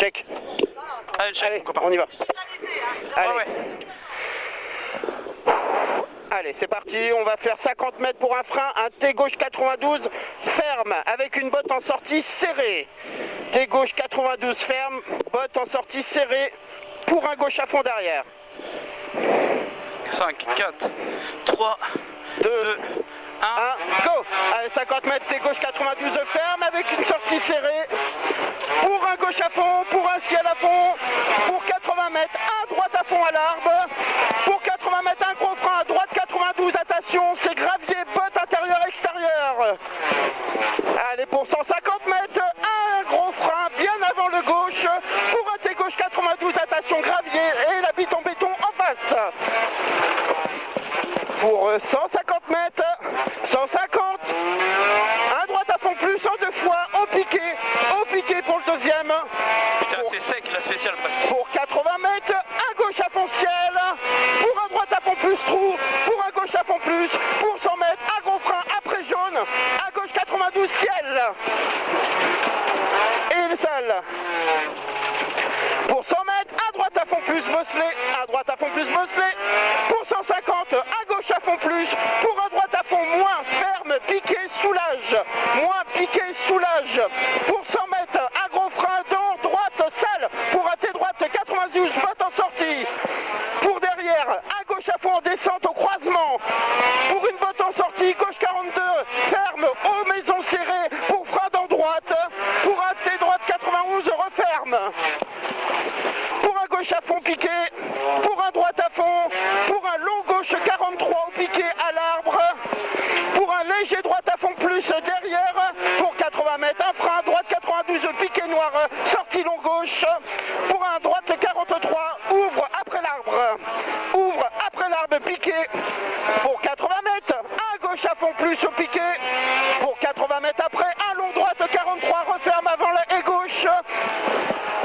check. Allez, on y va. Allez. Ouais. Allez, c'est parti, on va faire 50 mètres pour un frein, un T gauche 92 ferme avec une botte en sortie serrée. T gauche 92 ferme, botte en sortie serrée pour un gauche à fond derrière. 5, 4, 3, 2, 1, go. Allez, 50 mètres, T gauche 92 ferme avec une sortie serrée. Pour un gauche à fond, pour un ciel à fond. Pour 80 mètres, un droite à fond à l'arbre. Pour 80 mètres, un gros frein à droite 92. Attention, c'est gravier, botte intérieur-extérieur. Allez, pour 150 mètres, un gros frein bien avant le gauche. Pour un T gauche 92, attention, gravier et la bite en béton en face. Pour 150 mètres, 150, un droite à fond plus en deux fois, au piqué pour le deuxième. Putain, c'est sec la spéciale presque. Pour 80 mètres, un gauche à fond ciel, pour un droite à fond plus trou, pour un gauche à fond plus, pour 100 mètres, un gros frein après jaune, à gauche 92 ciel. Et le seul. Pour 100 mètres, à droite à fond plus bosselé, à droite à fond plus bosselé. Pour 150, à gauche à fond plus, pour un droite à fond moins ferme, piqué, soulage. Moins piqué, soulage. Pour 100 mètres, un gros frein dans droite, sale. Pour un T droite 92, botte en sortie. Pour derrière, à gauche à fond en descente au croisement. Pour une botte en sortie, gauche 42, ferme, aux maisons serrées. Pour frein dans droite. Pour un T droite 91, referme. Pour un gauche à fond piqué, pour un droite à fond, pour un long gauche 43 au piqué à l'arbre, pour un léger droite à fond plus derrière, pour 80 mètres, un frein, droite 92 piqué noir, sortie long gauche, pour un droite 43, ouvre après l'arbre piqué, pour 80 mètres, un gauche à fond plus au piqué, pour 80 mètres après, un long droite 43, referme avant la et gauche,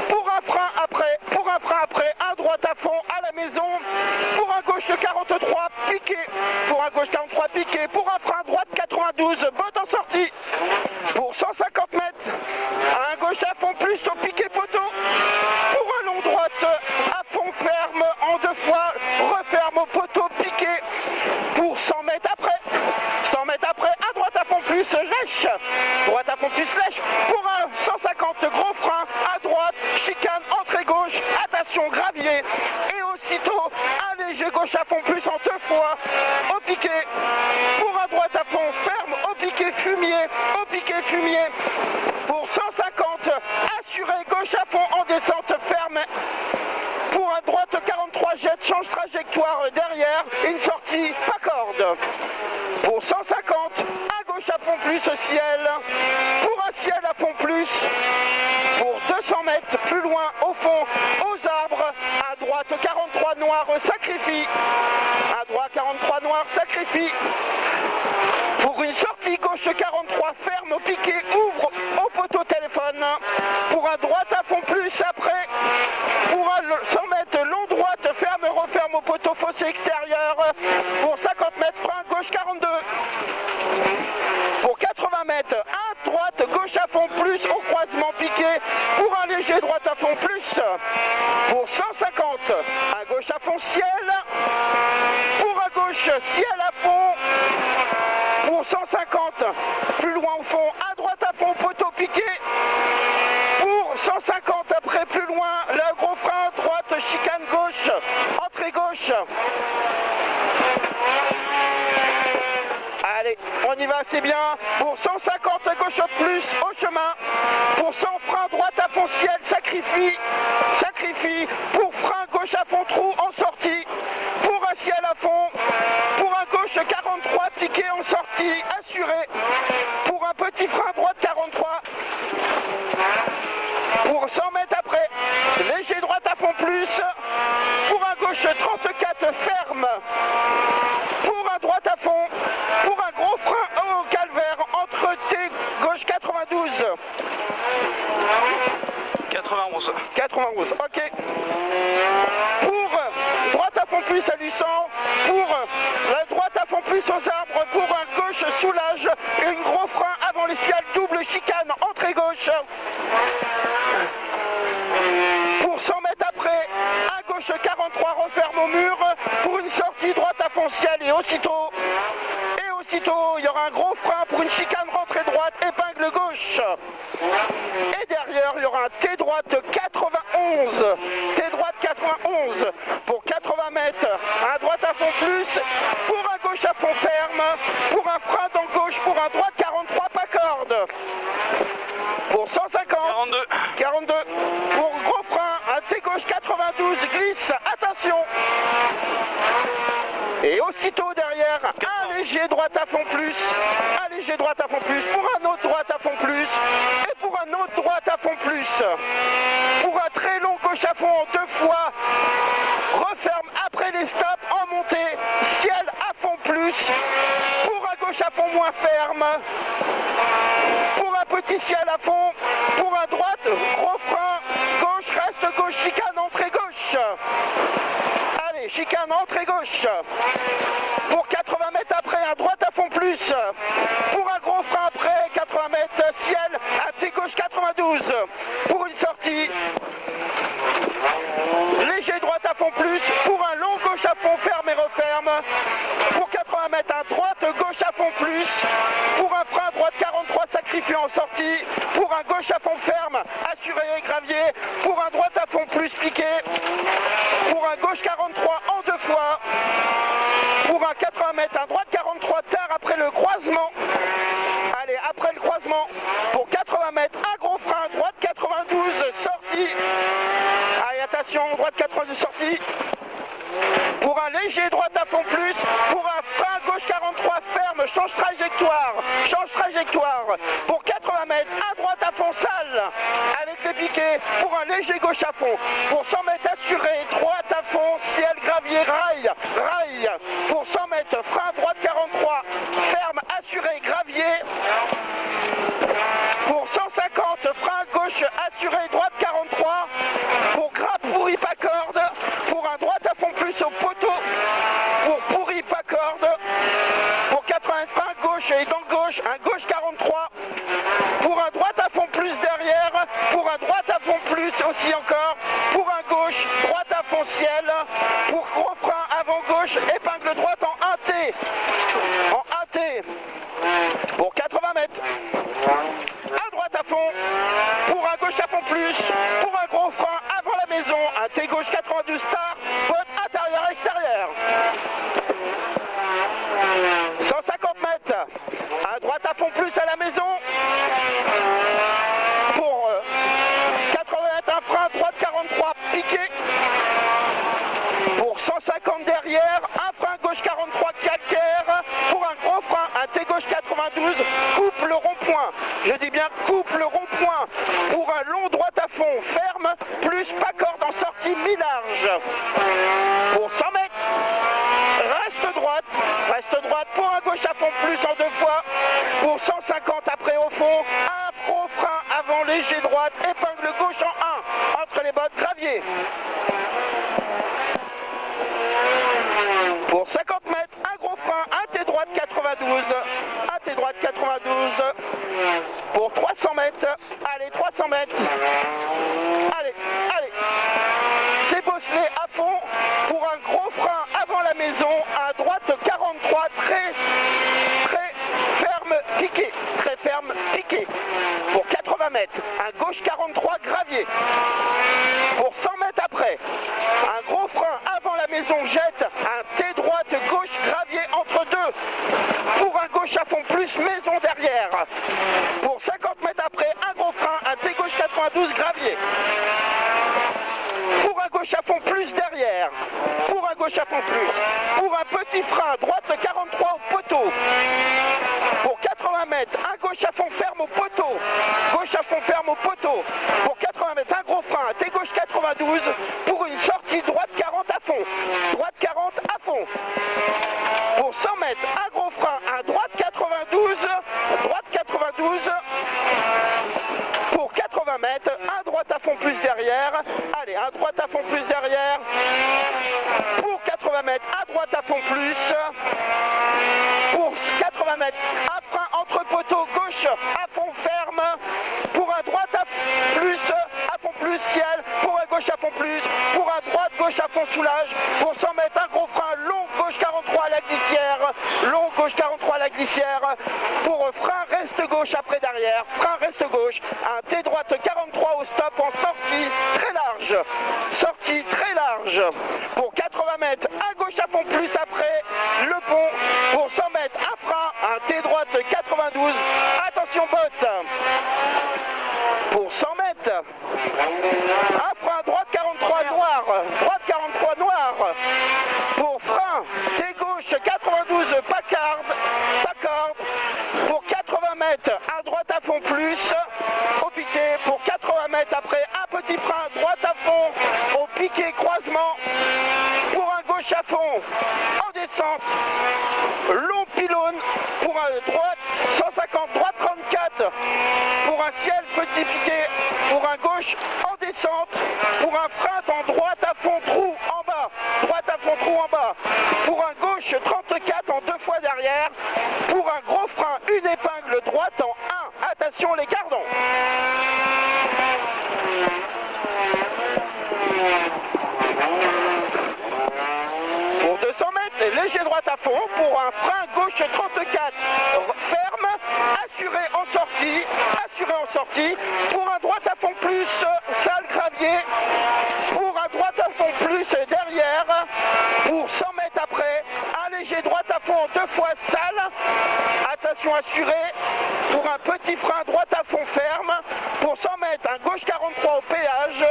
pour un frein après, un droite à fond à la maison, pour un gauche 43 piqué, pour un gauche 43 piqué, pour un frein droite 92, botte en sortie, pour 150 mètres, un gauche à fond plus au piqué poteau, pour un long droite à fond ferme en deux fois, referme au poteau piqué, pour 100 mètres après, un droite à fond plus lèche, droite à fond plus lèche, pour un 150 gros frein à droite, chicane, entrée gauche, attention gravier, et aussitôt un léger gauche à fond plus en deux fois, au piqué, pour un droite à fond ferme, au piqué fumier, pour 150, assuré gauche à fond en descente ferme, pour un droite 43 jette, change trajectoire derrière, une sortie pas corde, pour 150, un gauche à fond plus ciel, pour un ciel à fond plus, pour 200 mètres plus loin au fond, aux arbres, à droite 43 noir sacrifie, à droite 43 noir sacrifie, pour une sortie gauche 43 ferme au piqué, ouvre au poteau téléphone, pour un droite à fond plus après, pour un 100 mètres long droite ferme, referme au poteau fossé extérieur, pour 50 mètres frein gauche 42, pour 80 mètres, un droite gauche à fond plus au croisement piqué, pour un léger droite à fond plus, pour 150, un gauche à fond ciel, pour un gauche ciel à fond, pour 150, plus loin au fond, à droite à fond poteau piqué, pour 150 après plus loin, le gros frein, droite, chicane gauche, entrée gauche. Allez, on y va, c'est bien. Pour 150 à gauche plus au chemin. Pour 100 frein droite à fond ciel, sacrifie. Pour frein gauche à fond trou en sortie. Pour un ciel à fond. Pour un gauche 43 piqué en sortie, assuré. Pour un petit frein droite 43. Pour 100 mètres après, léger droite à fond plus. Pour un gauche 34 ferme. Pour un droite à fond. Pour un gros frein au calvaire entre T gauche 92. 91, ok. Pour droite à fond plus à Luçon. Pour la droite à fond plus aux arbres. Pour un gauche soulage. Et un gros frein avant les ciels, double chicane, entrée gauche. droit referme au mur pour une sortie droite à fond ciel et aussitôt, il y aura un gros frein pour une chicane rentrée droite, épingle gauche. Et derrière, il y aura un T droite 91. T droite 91 pour 80 mètres. Un droite à fond plus, pour un gauche à fond ferme, pour un frein dans gauche, pour un droite 43 pas corde. Pour 150. 42. Pour gros frein, un T gauche 92 glisse. Attention. Et aussitôt derrière, un léger droite à fond plus, un léger droite à fond plus, pour un autre droite à fond plus, et pour un autre droite à fond plus, pour un très long gauche à fond en 2 fois, referme après les stops en montée, ciel à fond plus, pour un gauche à fond moins ferme, pour un petit ciel à fond, pour un droite, gros frein, gauche, reste gauche, chicane, entrée gauche. Allez, chicane, entrée gauche. Pour 80 mètres après, un droite à fond plus. Pour un gros frein après, 80 mètres, ciel, à T gauche 92. Pour une sortie. Léger droite à fond plus. Pour un long gauche à fond, ferme et referme. Pour 80 mètres, un droite gauche à fond plus. Pour un frein droite 43 sacrifié en sortie. Pour un gauche à fond ferme, assuré gravier. Pour un droite à fond plus piqué. Pour un gauche 43 en 2 fois. Pour un 80 mètres, un droite 43 tard après le croisement. Allez, après le croisement, pour 80 mètres, un gros frein, droite 92, sortie. Allez, attention, droite 92, sortie. Pour un léger droite à fond plus, pour un frein gauche 43 ferme, change trajectoire. Pour 80 mètres, un droite à fond sale, avec des piquets, pour un léger gauche à fond. Pour 100 mètres assuré, droite à fond, ciel, gravier, rail. Pour 100 mètres, frein droite 43, ferme, assuré, gravier. Pour 150, frein gauche assuré, droite 43. Pour grappe pourri pas corde. Pour un droite à fond plus au poteau. Pour pourri pas corde. Pour 80 frein gauche et dans gauche, un gauche 43. Pour un droite à fond plus derrière. Pour un droite à fond plus aussi encore. Pour un gauche, droite à fond ciel. Pour gros frein avant gauche, épingle droite en 1T. En 1T. Pour 80 mètres. À droite à fond, pour un gauche à fond plus, pour un gros frein avant la maison, un T gauche 92 star, botte intérieur-extérieur. 150 mètres, à droite à fond plus à la maison, pour 80 mètres, un frein, droite 43 piqué, pour 150 derrière, un frein gauche 43 calcaire, pour un gros frein, un T gauche 92, coupe le rond-point, je dis bien coupe le rond-point, pour un long droite à fond, ferme, plus pas corde en sortie mi-large, pour 100 mètres, reste droite, pour un gauche à fond plus en 2 fois, pour 150 après au fond, un gros frein avant léger droite, épingle gauche en 1, entre les bottes, gravier. Pour 50 mètres, un gros frein, un T droite 92, un T droite 92, pour 300 mètres, allez 300 mètres, allez, c'est bosselé à fond, pour un gros frein avant la maison, un droite 43 très ferme piqué, pour 80 mètres, un gauche 43 gravier, pour 100 mètres après, un gros frein avant la maison jette, un T droite gauche gravier entre deux, pour un gauche à fond plus maison derrière, pour 50 mètres après, un gros frein, un T gauche 92 gravier, pour un gauche à fond plus derrière, pour un gauche à fond plus, pour un petit frein, droite 43 au poteau, pour 80 mètres, un gauche à fond ferme au poteau, pour 80 mètres, un gros frein, un T gauche 92, pour une sortie droite 40 à fond, pour 100 mètres, un gros frein, un droite 92, pour 80 mètres, un droite à fond plus derrière, allez, un droite à fond plus derrière, pour 80 mètres, un droite à fond plus, pour 80 mètres, un frein entre poteaux gauche à fond ferme, pour un droite à fond plus ciel, pour un gauche à fond plus, pour un droite gauche à fond soulage. Pour 100 mètres, un gros frein, long gauche 43 à la glissière. Long gauche 43 à la glissière. Pour frein reste gauche après derrière. Frein reste gauche. Un T droite 43 au stop en sortie très large. Sortie très large. Pour 80 mètres, un gauche à fond plus après le pont. Pour 100 mètres, un frein, un T droite 92. Attention botte. Pour 100 mètres, un frein droite 43 noir. Droite 43 noir. Pour frein, T gauche 92 Packard. Pour 80 mètres, un droite à fond plus au piqué. Pour 80 mètres après, un petit frein droite à fond au piqué croisement. Pour un gauche à fond en descente. Long pylône pour un droite 150, droite 34. Pour un ciel petit piqué. Pour un gauche en descente. Pour un frein dans droite à fond trou en bas. Droite à fond trou en bas. Pour un gauche 34 en 2 fois derrière. Pour un gros frein, une épingle droite en 1. Attention les gardons. Pour 200 mètres, léger droite à fond. Pour un frein gauche 34 ferme. Assuré en sortie. Assuré en sortie. Pour un droite à fond plus, sale gravier. Pour un droite à fond plus derrière. Pour 100 mètres après, un léger droite à fond 2 fois sale. Attention assuré. Pour un petit frein droite à fond ferme. Pour 100 mètres, un gauche 43 au péage.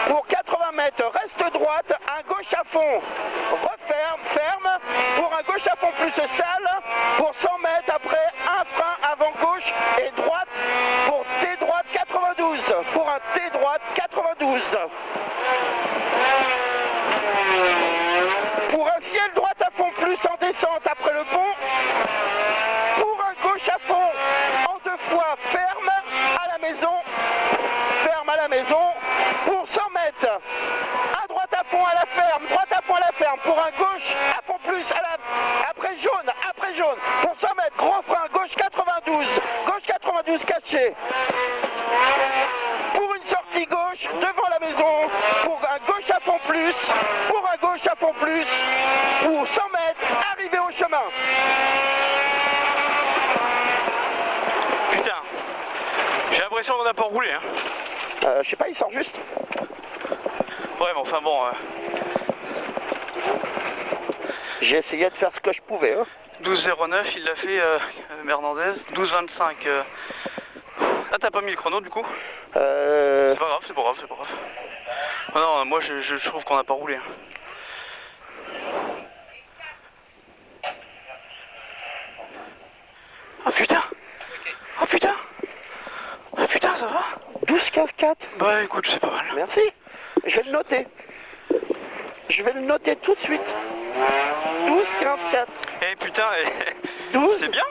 Pour 80 mètres, reste droite. Un gauche à fond referme, ferme. Pour un gauche à fond plus sale. Pour 100 mètres après, un frein avant gauche et droite. Pour T droite 92. Pour un T droite 92. Pour un ciel droite à fond plus en descente après le pont. Pour un gauche à fond en 2 fois ferme à la maison. Ferme à la maison. Pour 100 mètres. Un droite à fond à la ferme. Droite à fond à la ferme. Pour un gauche à fond plus à la... après jaune. Après jaune. Pour 100 mètres. Gros frein. Gauche 92. Gauche 92 caché. Pour une sortie gauche devant la maison. Pour un gauche à fond plus. Pour un gauche à fond plus. Pour 100 mètres. Arrivé au chemin. Putain, j'ai l'impression qu'on n'a pas roulé. Hein. Je sais pas, il sort juste. Ouais, mais enfin bon. J'ai essayé de faire ce que je pouvais. Hein. 12,09, il l'a fait Hernandez. 12,25. Ah, t'as pas mis le chrono du coup C'est pas grave, c'est pas grave, c'est pas grave. Oh non, moi je trouve qu'on n'a pas roulé. Oh putain. Oh putain. Oh putain, ça va 12-15-4. Bah écoute, c'est pas mal. Merci. Je vais le noter. Je vais le noter tout de suite. 12-15-4. Eh putain, 12. c'est bien.